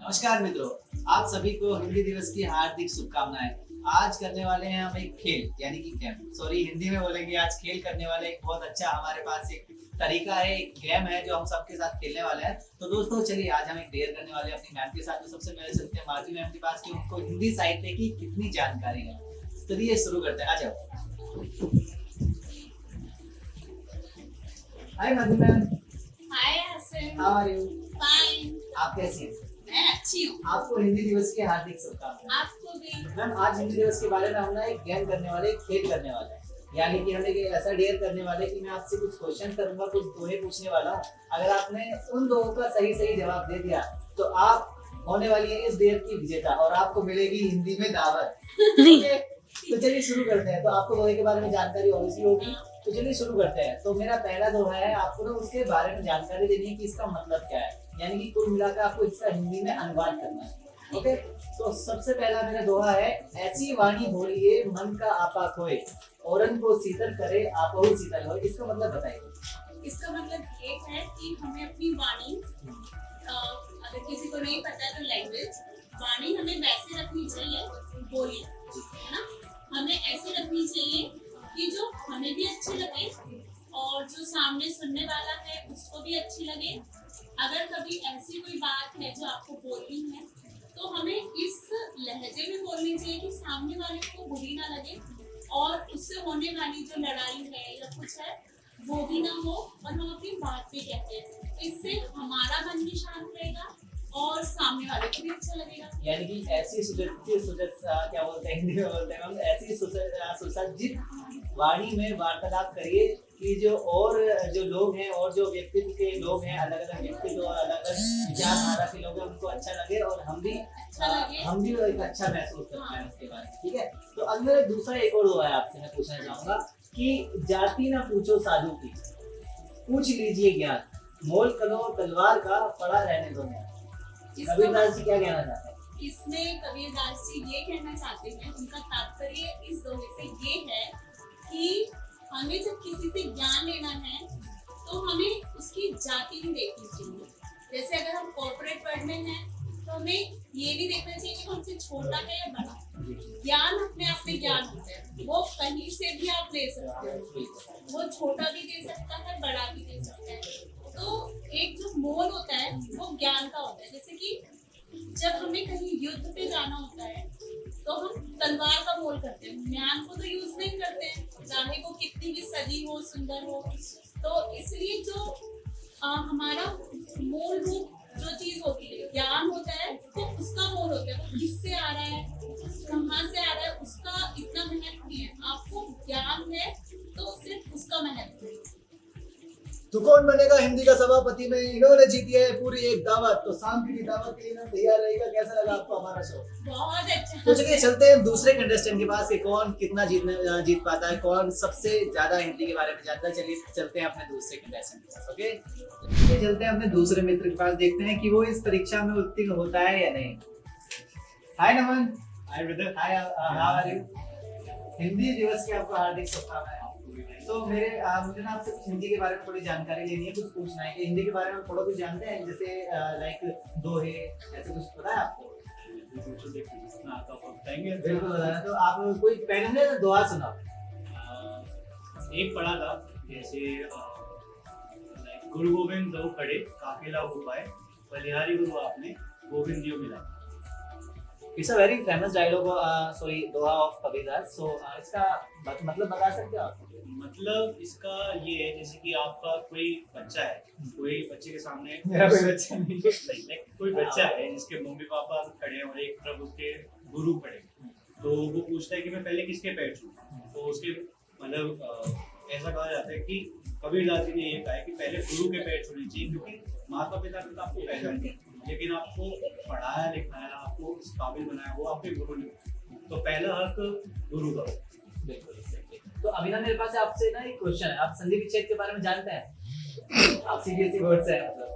नमस्कार मित्रों, आप सभी को हिंदी दिवस की हार्दिक शुभकामनाएं। आज करने वाले हैं हम एक खेल यानी कि गेम, सॉरी हिंदी में बोलेंगे। आज खेल करने वाले एक बहुत अच्छा हमारे पास एक तरीका है, एक गेम है जो हम सबके साथ खेलने वाले हैं। तो दोस्तों चलिए आज हम एक डेयर करने वाले हैं अपनी मैम के साथ। तो सबसे पहले चलते हैं माधवी मैम के पास कि उनको हिंदी साहित्य की कितनी जानकारी है। चलिए शुरू करते हैं, आ जाओ। Hi Madhavi ma'am. Hi Hasan. How are you? Fine. आप कैसी हैं? मैं अच्छी हूँ। आपको हिंदी दिवस की हार्दिक शुभकामनाएं। आपको भी। मैम आज हिंदी दिवस के बारे में हम ना एक गेम करने वाले, एक खेल करने वाले हैं। यानी कि हम एक ऐसा डेयर करने वाले कि मैं आपसे कुछ क्वेश्चन करूंगा, कुछ दोहे पूछने वाला हूँ। अगर आपने उन दोहों का सही सही जवाब दे दिया तो आप होने वाली है इस डेयर की विजेता और आपको मिलेगी हिंदी में दावत। ओके, तो चलिए शुरू करते हैं। तो आपको दोहे के बारे में जानकारी ऑब्वियसली होगी, तो चलिए शुरू करते हैं। तो मेरा पहला दोहा है, आपको ना उसके बारे में जानकारी देनी है कि इसका मतलब क्या है, यानी कि कुल मिलाकर आपको इसका हिंदी में अनुवाद करना है। ओके, तो सबसे पहला मेरा दोहा है, ऐसी वाणी बोलिए मन का आपा खोए, औरन को शीतल करे आपहु शीतल होए। इसका मतलब बताइए। इसका मतलब ये है कि हमें अपनी वाणी, अगर किसी को नहीं पता है तो लैंग्वेज, वाणी हमें वैसे रखनी चाहिए, बोली है ना, हमें ऐसे रखनी चाहिए कि जो हमें भी अच्छी लगे और जो सामने सुनने वाला है उसको भी अच्छी लगे। अगर कभी ऐसी कोई बात है जो आपको बोलनी है तो हमें इस लहजे में बोलनी चाहिए कि सामने वाले को बुरी ना लगे और उससे होने वाली जो लड़ाई है या कुछ है वो भी ना हो और हम अपनी बात भी कहते हैं। इससे हमारा मन भी शांत रहेगा और सामने वाले को भी अच्छा लगेगा। यानी कि ऐसी क्या बोलते हैं हिंदी में बोलते हैं हम, ऐसी सुसज्जित वाणी में वार्तालाप करिए कि जो लोग हैं और जो व्यक्तित्व के लोग हैं, अलग अलग व्यक्तित्व और अलग अलग विचारधारा के लोग हैं, उनको अच्छा लगे और हम भी एक अच्छा महसूस करते हैं उसके बाद। ठीक है, तो अब मेरा दूसरा एक और दोहा है आपसे मैं पूछना चाहूंगा कि जाति ना पूछो साधु की, पूछ लीजिए ज्ञान, मोल करो तलवार का पड़ा रहने दो। कबीरदास जी क्या कहना चाहते हैं? इसमें कबीरदास जी ये कहना चाहते हैं, उनका तात्पर्य इस दोहे से ये है कि हमें जब किसी से ज्ञान लेना है तो हमें उसकी जाति नहीं देखनी चाहिए। जैसे अगर हम कॉर्पोरेट वर्ल्ड में हैं तो हमें ये नहीं देखना चाहिए कि हमसे छोटा है या बड़ा। ज्ञान अपने आप में ज्ञान होता है, वो कहीं से भी आप ले सकते हो, वो छोटा भी दे सकता है, बड़ा भी दे सकता है। तो एक जो मोल होता है वो ज्ञान का होता है। जैसे कि जब हमें कहीं युद्ध पे जाना होता है तो हम तलवार का मोल करते हैं, ज्ञान को तो यूज नहीं करते हैं, चाहे वो कितनी भी सजी हो, सुंदर हो। तो इसलिए जो हमारा मूल रूप जो चीज होती है ज्ञान होता है, तो उसका मोल होता है, वो किससे आ रहा है, कहाँ से आ रहा है, उसका इतना महत्व नहीं है। आपको ज्ञान है तो सिर्फ उसका महत्व है। तो कौन बनेगा हिंदी का सभापति में इन्होंने जीती है पूरी एक दावत। तो शाम की दावत के लिए ना तैयार रहेगा। कैसा लगा आपको हमारा शो? बहुत अच्छा। तो चलिए चलते हैं दूसरे कंटेस्टेंट के पास कि कौन कितना जीत पाता है, कौन सबसे ज्यादा हिंदी के बारे में जानता है। चलिए चलते हैं अपने दूसरे कंटेस्टेंट के पास। ओके, चलिए चलते हैं अपने दूसरे मित्र के पास, देखते हैं कि वो इस परीक्षा में उत्तीर्ण होता है या नहीं। Hi Naman. Hi brother. Hi, how are you? Hindi Diwas की आपको हार्दिक शुभकामनाएं। तो मुझे ना आपसे कुछ हिंदी के बारे में थोड़ी जानकारी लेनी है, कुछ पूछना है कि हिंदी के बारे में थोड़ा कुछ जानते हैं, जैसे लाइक दोहे ऐसे कुछ पता है आपको? बिल्कुल बताना। तो आप कोई पहले ना दोहा सुनाओ। एक पढ़ा था जैसे गुरु गोविंद दो खड़े काफिला हो पाए, बलिहारी गुरु आपने गोविंद दियो मिला। It's a very famous dialogue, sorry दोहा ऑफ कबीरदास। सो इसका मतलब बता सकते हो आप? मतलब इसका ये है जैसे कि आपका कोई बच्चा है, कोई बच्चे के सामने मेरा कोई बच्चा नहीं है, कोई बच्चा है जिसके मम्मी पापा खड़े हैं और एक तरफ उसके गुरु खड़े हैं, तो वो पूछता है कि मैं पहले किसके पैर छूऊं। तो उसके मतलब ऐसा कहा जाता है कि कबीरदास जी ने ये कहा है कि पहले गुरु के पैर छूने चाहिए, क्योंकि माता पिता ने तो आपको पैदा किया, लेकिन आपको पढ़ाया लिखाया, आपको इस काबिल बनाया, वो आपके गुरु ने। तो पहला हक गुरु का। बिल्कुल। तो अभी ना मेरे पास आपसे ना एक क्वेश्चन है, आप संधि विच्छेद के बारे में जानते हैं? आप सीबीएसई बोर्ड से हैं मतलब।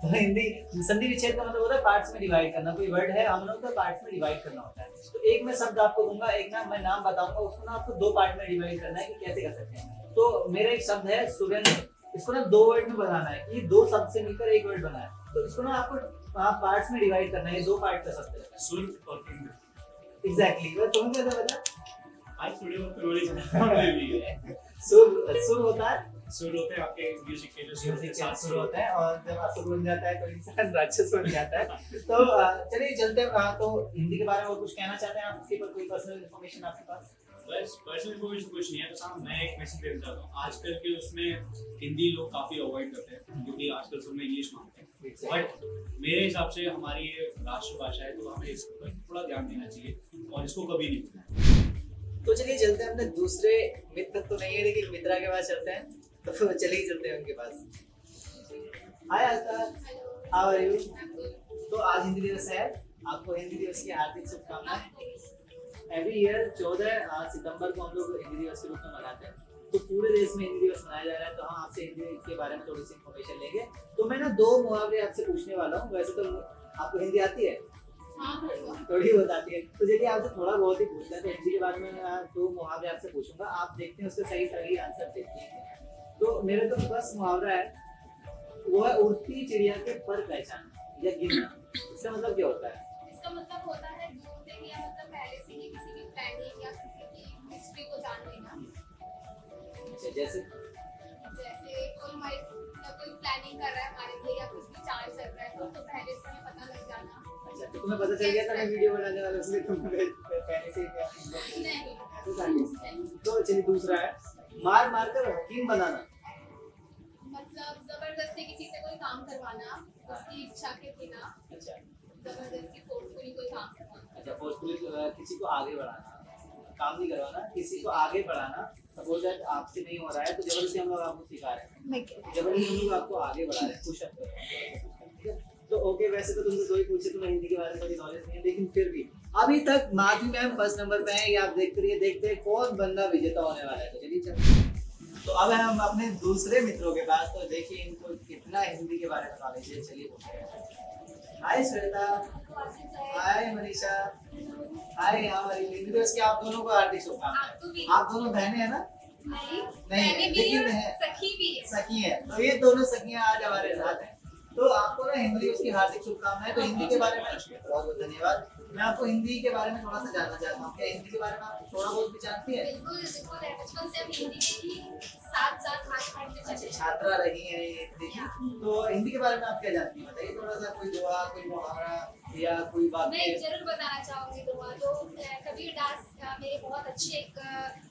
तो हिंदी संधि विच्छेद का मतलब होता है पार्ट्स में डिवाइड करना। कोई वर्ड है, हम लोग को पार्ट्स में डिवाइड करना होता है। तो एक मैं शब्द आपको दूंगा, एक ना मैं नाम बताऊंगा, उसको ना आपको दो पार्ट में डिवाइड करना है कि कैसे कर सकते हैं। तो मेरा एक शब्द है सुरेंद्र, इसको ना दो वर्ड में बनाना है कि दो शब्द से मिलकर एक वर्ड बना है। तो इसको ना आपको पार्ट्स में डिवाइड करना है, 2 पार्ट कर सकते हैं। सुर और केंद्र। एग्जैक्टली, वो तुम्हें क्या था पता? आज थोड़ी बहुत प्रोली भी है। सुर होता है, सुर होते हैं आपके म्यूजिक के जो सुर होते हैं, म्यूजिक के 7 सुर होता है, और जब असुर बन जाता है तो इंसान राक्षस बन जाता है। तो चलिए चलते हैं। तो हिंदी के बारे में और कुछ कहना चाहते हैं आप? इसके ऊपर कोई पर्सनल इन्फॉर्मेशन आपके पास? बस पर्सनल इन्फॉर्मेशन कुछ नहीं है, बस हाँ मैं एक मैसेज देना चाहता हूँ। आजकल के उसमें हिंदी लोग काफी अवॉइड करते हैं क्योंकि आजकल सब में इंग्लिश मांगते हैं, बट मेरे हिसाब से हमारी ये राष्ट्रभाषा है तो हमें इस पर थोड़ा ध्यान देना चाहिए और इसको कभी नहीं भूलना है। तो चलिए चलते हैं अपने दूसरे मित्र, तो नहीं है लेकिन मित्रा के पास चलते हैं। तो चलिए चलते हैं उनके पास। हाय आस्था, हाउ आर यू? तो आज हिंदी दिवस है, आपको हिंदी दिवस की हार्दिक शुभकामनाएं। एवरी ईयर 14 सितंबर को हम लोग हिंदी दिवस के रूप में मनाते हैं, तो पूरे देश में हिंदी दिवस मनाया जा रहा है, तो हम आपसे हिंदी के बारे में थोड़ी सी इन्फॉर्मेशन लेंगे। तो मैं ना 2 मुहावरे आपसे पूछने वाला हूँ। वैसे तो आपको हिंदी आती है? थोड़ी बहुत आती है, तो चलिए आपसे थोड़ा बहुत ही पूछना है। तो हिंदी के बारे में 2 मुहावरे आपसे पूछूंगा, आप देखते हैं उसके सही आंसर देखते हैं। तो मेरे तो फर्स्ट मुहावरा है, वो है उड़ती चिड़िया के पर पहचान या गिनना। इसका मतलब क्या होता है? इसका मतलब होता है दूर से या मतलब पहले से ही किसी की प्लानिंग या किसी की हिस्ट्री को जान लेना। अच्छा, जैसे कोई हमारे कोई प्लानिंग कर रहा है हमारे लिए या कुछ भी चांस चल रहा है तो पहले से हमें पता लग जाना। अच्छा, तो तुम्हें पता चल गया था मैं वीडियो बनाने वाला, इसलिए तुमने पहले से ही नहीं। तो चलिए दूसरा है, मार मार कर हकीम बनाना। मतलब जबरदस्ती किसी से कोई काम करवाना उसकी इच्छा के बिना। अच्छा, जबरदस्ती फोर्सफुली कोई काम करवाना। अच्छा, फोर्सफुली किसी को आगे बढ़ाना, काम नहीं करवाना, किसी को आगे बढ़ाना। सपोज दैट आपसे नहीं हो रहा है तो जबरदस्ती हम लोग आपको सिखा रहे हैं, जबरदस्ती हम लोग आपको आगे बढ़ा रहे हैं, पुश अप कर रहे हैं, ठीक है? तो ओके, वैसे तो तुमसे 2 ही पूछे, तुम्हें हिंदी के बारे में थोड़ी नॉलेज नहीं है, लेकिन फिर भी अभी तक माधवी मैम फर्स्ट नंबर पे हैं। ये आप देखते रहिए, देखते हैं कौन बंदा विजेता होने वाला है। तो चलिए चलते। तो अब है हम अपने दूसरे मित्रों के पास, तो देखिए इनको कितना हिंदी के बारे में नॉलेज है। चलिए, हाय श्वेता, हाय मनीषा, हाय हमारी हिंदी दिवस की आप दोनों को हार्दिक शुभकामनाएं। आप दोनों बहनें हैं ना? नहीं, लेकिन सखी भी है। सखी है, तो ये दोनों सखियां आज हमारे साथ हैं। तो आपको ना हिंदी दिवस की हार्दिक शुभकामनाएं। तो हिंदी के बारे में बहुत बहुत धन्यवाद। मैं आपको हिंदी के बारे में थोड़ा सा जानना चाहता हूँ, क्या हिंदी के बारे में आप थोड़ा बहुत भी जानती है? बिल्कुल बचपन से हम हिंदी की साथ हाथ में चले। छात्रा रही है ये, देखिए। तो हिंदी के बारे में आप क्या जानती हैं, बताइए थोड़ा सा। कोई दोहा, कोई मुहावरा या कोई मैं वाक्य? जरूर बताना चाहूंगी दोहा। तो कबीर दास मेरे बहुत अच्छे एक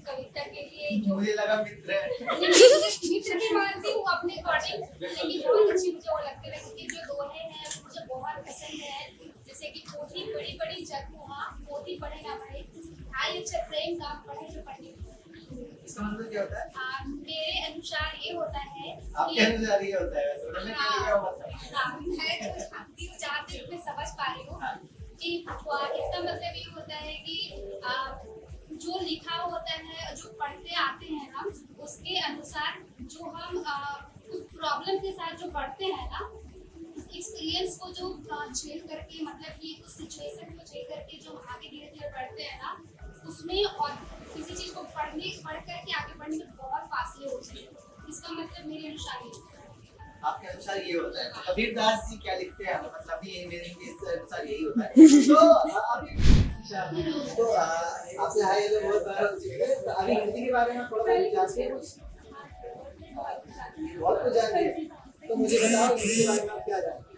कविता के लिए जो मुझे लगा मित्र है। मित्र भी मानती हूँ अपने अकॉर्डिंग, लेकिन बहुत अच्छी मुझे वो लगती है क्योंकि जो दोहे हैं मुझे बहुत पसंद है। जैसे कि पोथी बड़ी बड़ी जग मुहा, पोथी पढ़े ना पढ़े, आई अच्छा प्रेम का पढ़े जो पढ़े। इसका मतलब क्या होता है? मेरे अनुसार ये होता है आपके अनुसार ये होता है, वैसे उन्होंने क्या होता है? मैं जो जानती हूँ, जहाँ तक मैं समझ पा रही हूँ कि इसका मतलब ये होता है कि जो लिखा होता है, जो पढ़ते आते हैं हम, उसके अनुसार जो हम उस प्रॉब्लम के साथ जो पढ़ते हैं ना, एक्सपीरियंस को जो झेल करके, मतलब कि उस सिचुएशन को झेल करके जो आगे धीरे धीरे बढ़ते हैं ना, उसमें और किसी चीज को पढ़ करके आगे बढ़ने में बहुत फासले होते हैं। इसका मतलब मेरे अनुसार ये होता है। आपके अनुसार ये होता है। तो कबीर दास जी क्या लिखते हैं, मतलब ये मेरे अनुसार यही होता है। तो अभी तो आपसे हाय हेलो बहुत बार हो चुकी है। तो अभी हिंदी के बारे में थोड़ा बहुत जानते हैं कुछ? बहुत कुछ जानते हैं, तो मुझे बताओ हिंदी के बारे में आप क्या जानते हैं?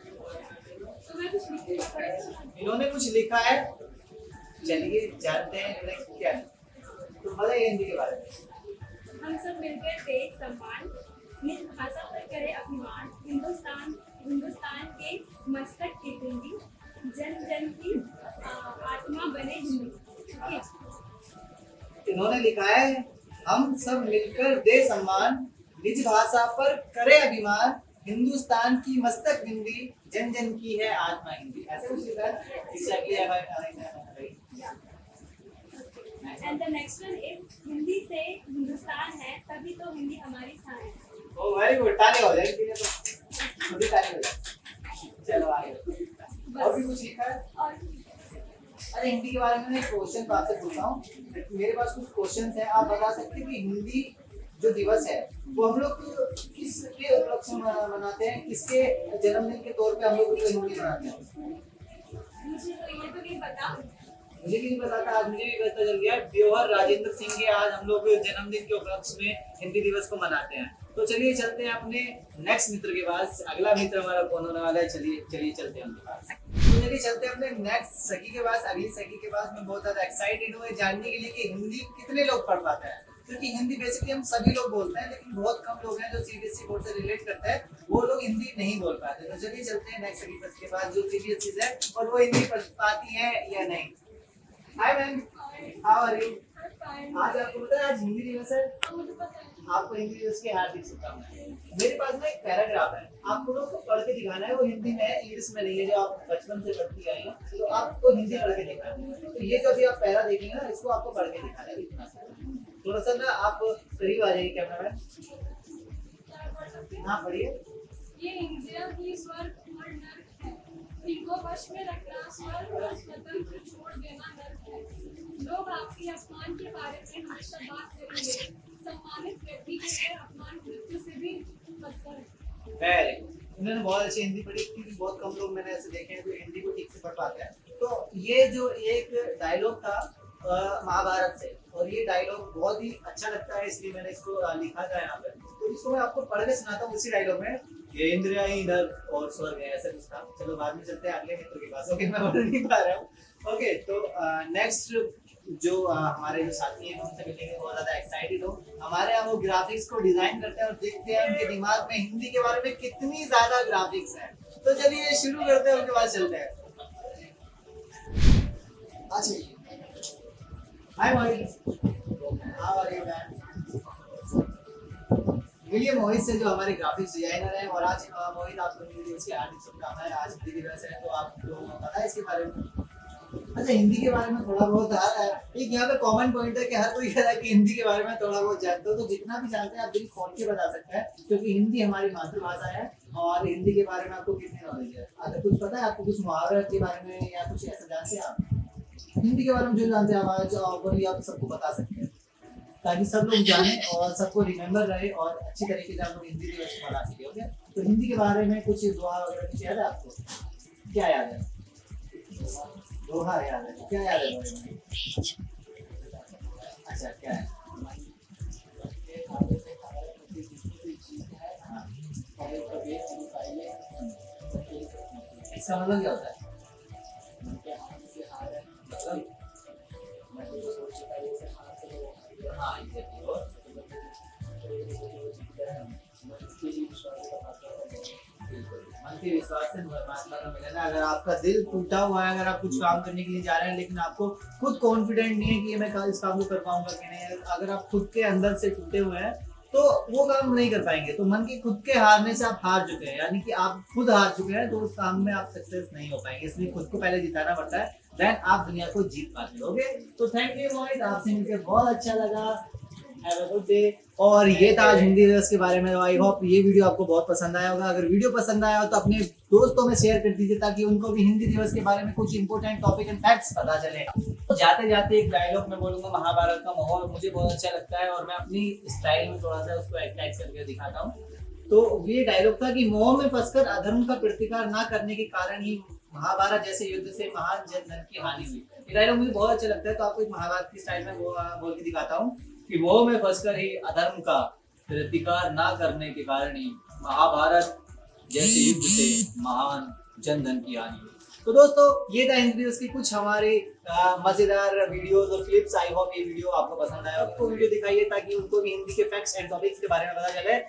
इन्होंने कुछ लिखा है, चलिए जानते हैं इन्होंने क्या। तो बताइए हिंदी के बारे में। हम सब मिलकर देश सम्मान, निज भाषा पर करे अभिमान, हिंदुस्तान के मस्तक की बिंदी, जन जन की आत्मा बने हिंदी। इन्होंने लिखा है, हम सब मिलकर दे सम्मान, निज भाषा पर करे अभिमान, हिंदुस्तान की मस्तक बिंदी, जन जन की है आत्मा हिंदी। ऐसे कुछ लिखा है। Exactly, And the next one is Hindi से हिंदुस्तान है, तभी तो हिंदी हमारी शान है। ओ वेरी गुड, ताली हो जाएगी तो खुद ही ताली हो जाएगी। चलो आगे। और भी कुछ लिखा है? और अरे हिंदी के बारे में मैं क्वेश्चन आपसे पूछता हूँ, मेरे पास कुछ क्वेश्चंस हैं, आप बता सकते हैं कि हिंदी जो दिवस है वो हम लोग किस के उपलक्ष्य उपलक्ष्य में मनाते हैं, किसके जन्मदिन के तौर पे हम लोग उसको हिंदी मनाते हैं? मुझे तो ये तो नहीं पता। मुझे भी नहीं पता था, आज मुझे भी पता चल गया। ब्योहर राजेंद्र सिंह के आज हम लोग जन्मदिन के उपलक्ष्य में हिंदी दिवस को मनाते हैं। तो चलिए चलते हैं अपने नेक्स्ट मित्र के पास। अगला मित्र हमारा कौन होने वाला है, चलिए चलते हैं उनके पास। तो चलिए चलते हैं अपने नेक्स्ट सखी के पास। अगली सखी के पास मैं बहुत ज्यादा एक्साइटेड हूँ जानने के लिए कि हिंदी कितने लोग पढ़ पाते हैं, क्योंकि हिंदी बेसिकली हम सभी लोग बोलते हैं, लेकिन बहुत कम लोग हैं जो सीबीएसई बोर्ड से रिलेट करते हैं, वो लोग हिंदी नहीं बोल पाते। तो चलिए चलते हैं नेक्स्ट सखी के पास जो सीबीएसई है और वो हिंदी पढ़ पाती है या नहीं। Hi ma'am, how are you? आज आपको पता है आज हिंदी दिवस है? आपको हिंदी दिवस की हार्दिक शुभकामनाएं। मेरे पास में एक पैराग्राफ है, आपको ना उसको पढ़ के दिखाना है। वो हिंदी में है, इंग्लिश में नहीं है, जो आप बचपन से पढ़ती आई हैं, तो आपको हिंदी पढ़ के दिखाना है। तो ये जो अभी आप पैरा देखेंगे ना, इसको आपको पढ़ के दिखाना है। इतना थोड़ा सा ना आप करीब आ जाइए कैमरा मैन। हाँ पढ़िए। ये इंद्रियों की स्वर्ग और नर्क है, इनको वश में रखना स्वर्ग और स्वतंत्र छोड़ देना नर्क है। लोग आपके अपमान के बारे में हमेशा बात करेंगे, सम्मानित व्यक्ति के लिए अपमान मृत्यु से भी बदतर है। Very good. उन्होंने बहुत अच्छी हिंदी पढ़ी, क्योंकि बहुत कम लोग मैंने ऐसे देखे हैं जो हिंदी को ठीक से पढ़ पाते हैं। तो ये जो एक डायलॉग था महाभारत से, और ये डायलॉग बहुत ही अच्छा लगता है, इसलिए मैंने इसको लिखा था यहाँ पे। तो इसको मैं आपको पढ़ के सुनाता हूँ उसी डायलॉग में। ये इंद्रिया ही नर्क और स्वर्ग है, ऐसा कुछ था। चलो बाद में चलते हैं अगले मित्र के पास। ओके, मैं पढ़ नहीं पा रहा हूँ। ओके, तो नेक्स्ट जो हमारे जो साथी हैं उनसे मिलेंगे, बहुत ज्यादा एक्साइटेड हो। हमारे यहाँ वो ग्राफिक्स को डिजाइन करते हैं और देखते हैं उनके दिमाग में हिंदी के बारे में कितनी ज्यादा ग्राफिक्स है। तो चलिए शुरू करते हैं, उनके पास चलते हैं। अच्छा, हाय मोहित, हाउ आर यू मैम? मिलिए मोहित से, जो हमारे ग्राफिक्स डिजाइनर हैं। और आज मोहित आपको हिंदी दिवस की हार्दिक शुभकामनाएं। आज हिंदी दिवस है, तो आपको पता है इसके बारे में? अच्छा, हिंदी के बारे में थोड़ा बहुत आ रहा है। एक यहाँ पे कॉमन पॉइंट है कि हर कोई कह रहा है कि हिंदी के बारे में थोड़ा बहुत जानते हो। तो जितना भी जानते हैं आप दिल खोल के बता सकते हैं, क्योंकि हिंदी हमारी मातृभाषा है। और हिंदी के बारे में आपको कितनी नॉलेज है? अगर कुछ पता है आपको, कुछ मुहावरे के बारे में या कुछ ऐसा जानते हैं आप? हिंदी के बारे में जो जानते हैं आज ओपनली आप सबको बता सकते हैं, ताकि सब लोग जाने और सबको रिमेम्बर रहे और अच्छी तरीके से आप लोग हिंदी दिवस को मना सके। ओके, तो हिंदी के बारे में कुछ दोहा वगैरह कुछ याद है आपको? क्या याद है? दोहा याद है? क्या याद है? अच्छा, क्या है? इसका मतलब क्या होता है? हाँ, मन के विश्वास से परमात्मा का मिलना। अगर आपका दिल टूटा हुआ है, अगर आप कुछ काम करने के लिए जा रहे हैं लेकिन आपको खुद कॉन्फिडेंट नहीं है कि मैं इस काम को कर पाऊंगा कि नहीं, अगर आप खुद के अंदर से टूटे हुए हैं तो वो काम नहीं कर पाएंगे। तो मन के खुद के हारने से आप हार चुके हैं, यानी कि आप खुद हार चुके हैं, तो उस काम में आप सक्सेस नहीं हो पाएंगे। इसलिए खुद को पहले जिताना पड़ता है, देन आप दुनिया को जीत पाते हो। ओके, तो थैंक यू मोहित, आपसे मिलकर बहुत अच्छा लगा। Have a good day. और ये था आज हिंदी दिवस के बारे में। आई होप ये वीडियो आपको बहुत पसंद आया होगा। अगर वीडियो पसंद आया हो तो अपने दोस्तों में शेयर कर दीजिए, ताकि उनको भी हिंदी दिवस के बारे में कुछ इंपॉर्टेंट टॉपिक एंड फैक्ट्स पता चले। तो जाते जाते एक डायलॉग मैं बोलूंगा, महाभारत का माहौल मुझे बहुत अच्छा लगता है और मैं अपनी स्टाइल में थोड़ा सा उसको एक्ट करके दिखाता हूँ। तो ये डायलॉग था कि मोह में फंसकर अधर्म का प्रतिकार ना करने के कारण ही महाभारत जैसे युद्ध से महान जन की हानि हुई। ये डायलॉग मुझे बहुत अच्छा लगता है, तो आपको एक महाभारत की स्टाइल में बोल के दिखाता हूँ कि मोह में फंसकर ही अधर्म का प्रतिकार ना करने के कारण ही महाभारत जैसे युद्ध से महान जन की हानि हुई। तो दोस्तों, ये था हिंदी दिवस की कुछ हमारे मजेदार वीडियोस और क्लिप्स। आई होप ये वीडियो आपको पसंद आया। आपको वीडियो दिखाइए ताकि उनको भी हिंदी के फैक्ट्स एंड टॉपिक्स के बारे में पता चले।